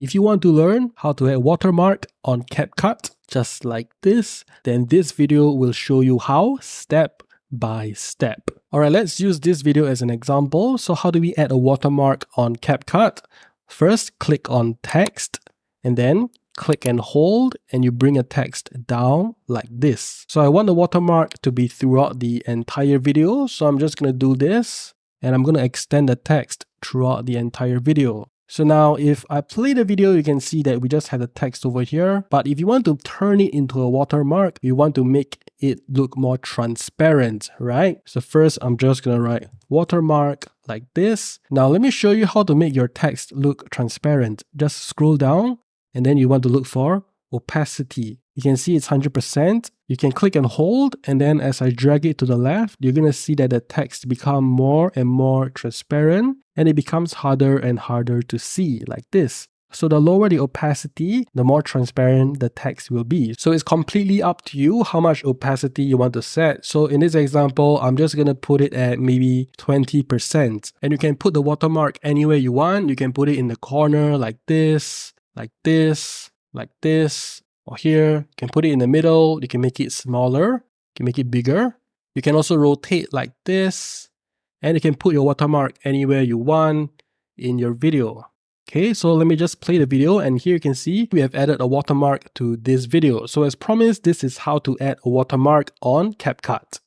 If you want to learn how to add watermark on CapCut, just like this, then this video will show you how step by step. Alright, let's use this video as an example. So how do we add a watermark on CapCut? First, click on text and then click and hold and you bring a text down like this. So I want the watermark to be throughout the entire video. So I'm just going to do this and I'm going to extend the text throughout the entire video. So now if I play the video, you can see that we just have the text over here. But if you want to turn it into a watermark, you want to make it look more transparent, right? So first, I'm just going to write watermark like this. Now let me show you how to make your text look transparent. Just scroll down and then you want to look for opacity. You can see it's 100%. You can click and hold, and then as I drag it to the left, you're going to see that the text becomes more and more transparent, and it becomes harder and harder to see like this. So the lower the opacity, the more transparent the text will be. So it's completely up to you how much opacity you want to set. So in this example, I'm just going to put it at maybe 20%. And you can put the watermark anywhere you want. You can put it in the corner like this, like this, like this. Or here, you can put it in the middle, you can make it smaller, you can make it bigger. You can also rotate like this, and you can put your watermark anywhere you want in your video. Okay, so let me just play the video, and here you can see we have added a watermark to this video. So as promised, this is how to add a watermark on CapCut.